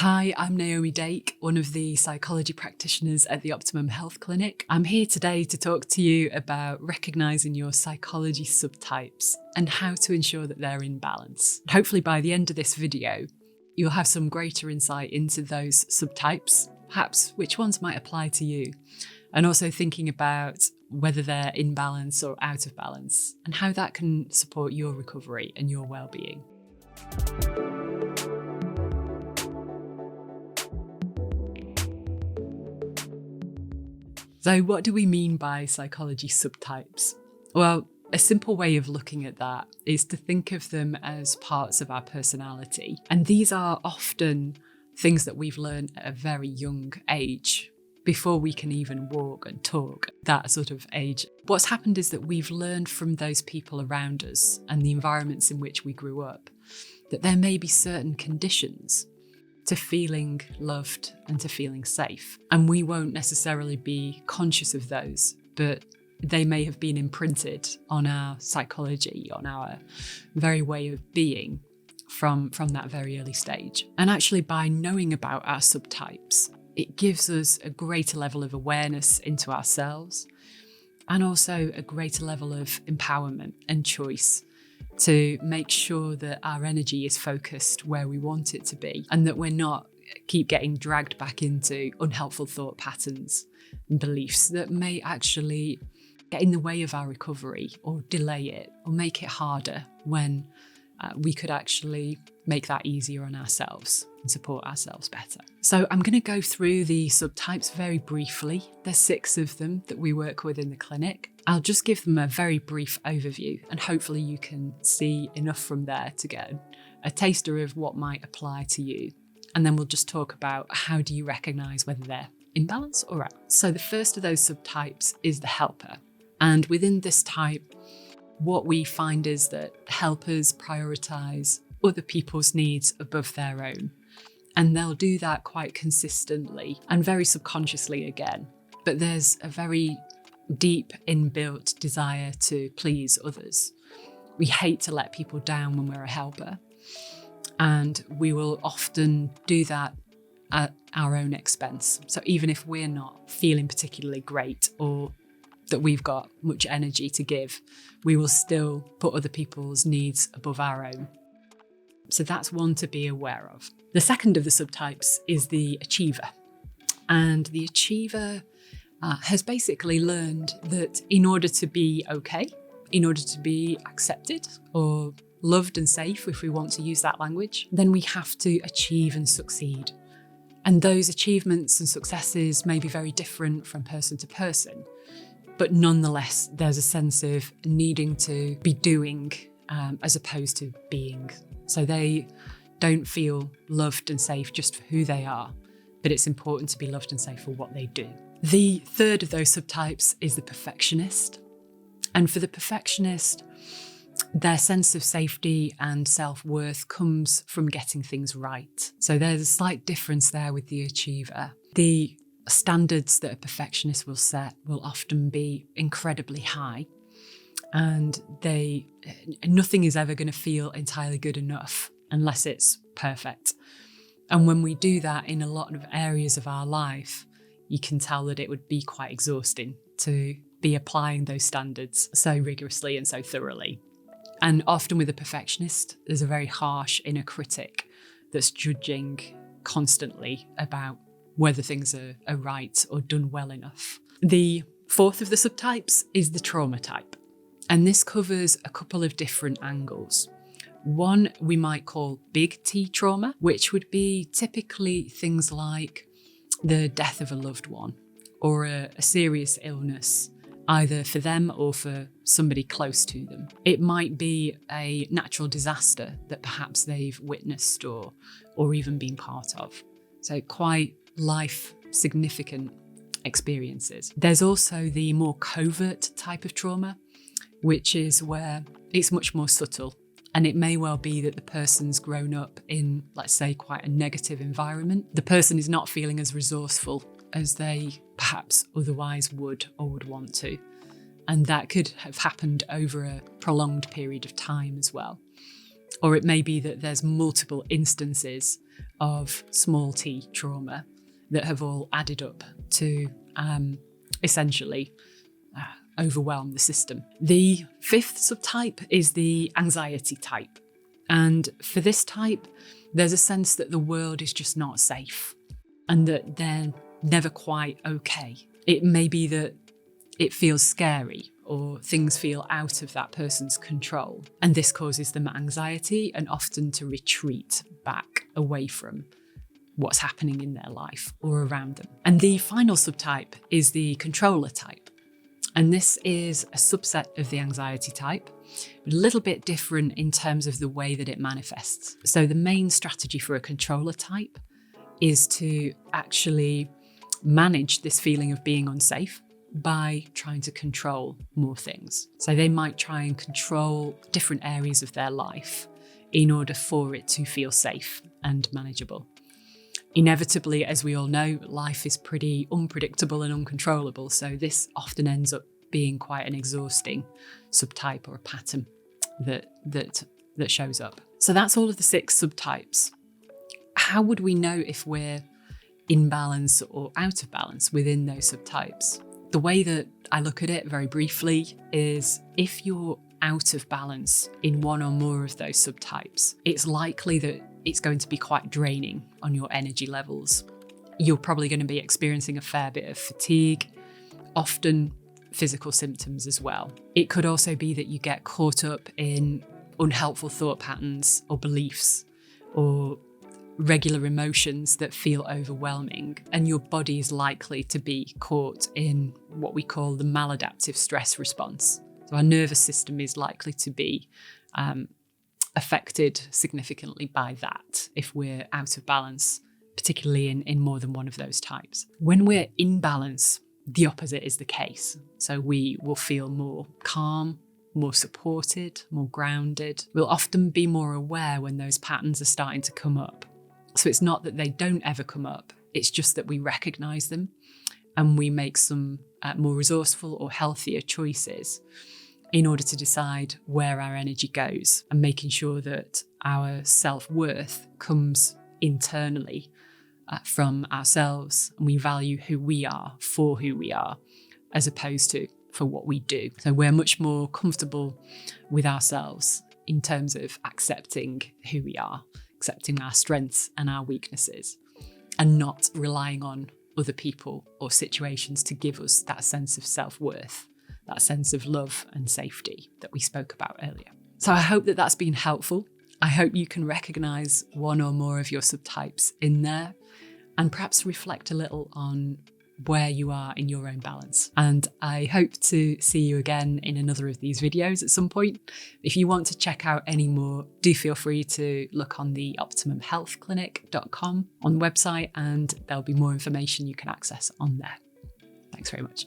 Hi, I'm Naomi Dake, one of the psychology practitioners at the Optimum Health Clinic. I'm here today to talk to you about recognising your psychology subtypes and how to ensure that they're in balance. Hopefully by the end of this video, you'll have some greater insight into those subtypes, perhaps which ones might apply to you, and also thinking about whether they're in balance or out of balance and how that can support your recovery and your well-being. So what do we mean by psychology subtypes? Well, a simple way of looking at that is to think of them as parts of our personality. And these are often things that we've learned at a very young age, before we can even walk and talk, that sort of age. What's happened is that we've learned from those people around us and the environments in which we grew up that there may be certain conditions to feeling loved and to feeling safe. And we won't necessarily be conscious of those, but they may have been imprinted on our psychology, on our very way of being from that very early stage. And actually, by knowing about our subtypes, it gives us a greater level of awareness into ourselves and also a greater level of empowerment and choice to make sure that our energy is focused where we want it to be and that we're not keep getting dragged back into unhelpful thought patterns and beliefs that may actually get in the way of our recovery or delay it or make it harder when we could actually make that easier on ourselves and support ourselves better. So I'm going to go through the subtypes very briefly. There's 6 of them that we work with in the clinic. I'll just give them a very brief overview and hopefully you can see enough from there to get a taster of what might apply to you. And then we'll just talk about how do you recognise whether they're in balance or out. So the first of those subtypes is the helper. And within this type, what we find is that helpers prioritise other people's needs above their own. And they'll do that quite consistently and very subconsciously again. But there's a very deep inbuilt desire to please others. We hate to let people down when we're a helper. And we will often do that at our own expense. So even if we're not feeling particularly great or that we've got much energy to give, we will still put other people's needs above our own. So that's one to be aware of. The second of the subtypes is the achiever. And the achiever has basically learned that in order to be okay, in order to be accepted or loved and safe, if we want to use that language, then we have to achieve and succeed. And those achievements and successes may be very different from person to person. But nonetheless, there's a sense of needing to be doing as opposed to being. So they don't feel loved and safe just for who they are, but it's important to be loved and safe for what they do. The third of those subtypes is the perfectionist. And for the perfectionist, their sense of safety and self-worth comes from getting things right. So there's a slight difference there with the achiever. The standards that a perfectionist will set will often be incredibly high, and nothing is ever going to feel entirely good enough unless it's perfect. And when we do that in a lot of areas of our life, you can tell that it would be quite exhausting to be applying those standards so rigorously and so thoroughly. And often with a perfectionist, there's a very harsh inner critic that's judging constantly about whether things are right or done well enough. The fourth of the subtypes is the trauma type. And this covers a couple of different angles. One we might call big T trauma, which would be typically things like the death of a loved one or a serious illness, either for them or for somebody close to them. It might be a natural disaster that perhaps they've witnessed or even been part of. So quite life significant experiences. There's also the more covert type of trauma, which is where it's much more subtle. And it may well be that the person's grown up in, let's say, quite a negative environment. The person is not feeling as resourceful as they perhaps otherwise would or would want to. And that could have happened over a prolonged period of time as well. Or it may be that there's multiple instances of small t trauma that have all added up to essentially overwhelm the system. The fifth subtype is the anxiety type. And for this type, there's a sense that the world is just not safe and that they're never quite okay. It may be that it feels scary or things feel out of that person's control. And this causes them anxiety and often to retreat back away from what's happening in their life or around them. And the final subtype is the controller type. And this is a subset of the anxiety type, a little bit different in terms of the way that it manifests. So the main strategy for a controller type is to actually manage this feeling of being unsafe by trying to control more things. So they might try and control different areas of their life in order for it to feel safe and manageable. Inevitably, as we all know, life is pretty unpredictable and uncontrollable, so this often ends up being quite an exhausting subtype or a pattern that shows up. So that's all of the 6 subtypes. How would we know if we're in balance or out of balance within those subtypes? The way that I look at it very briefly is if you're out of balance in one or more of those subtypes, it's likely that it's going to be quite draining on your energy levels. You're probably going to be experiencing a fair bit of fatigue, often physical symptoms as well. It could also be that you get caught up in unhelpful thought patterns or beliefs or regular emotions that feel overwhelming, and your body is likely to be caught in what we call the maladaptive stress response. So our nervous system is likely to be affected significantly by that if we're out of balance, particularly in more than one of those types. When we're in balance, the opposite is the case. So we will feel more calm, more supported, more grounded. We'll often be more aware when those patterns are starting to come up. So it's not that they don't ever come up, it's just that we recognise them and we make some more resourceful or healthier choices in order to decide where our energy goes, and making sure that our self-worth comes internally from ourselves, and we value who we are for who we are, as opposed to for what we do. So we're much more comfortable with ourselves in terms of accepting who we are, accepting our strengths and our weaknesses, and not relying on other people or situations to give us that sense of self-worth, that sense of love and safety that we spoke about earlier. So I hope that that's been helpful. I hope you can recognise one or more of your subtypes in there and perhaps reflect a little on where you are in your own balance. And I hope to see you again in another of these videos at some point. If you want to check out any more, do feel free to look on the optimumhealthclinic.com on the website, and there'll be more information you can access on there. Thanks very much.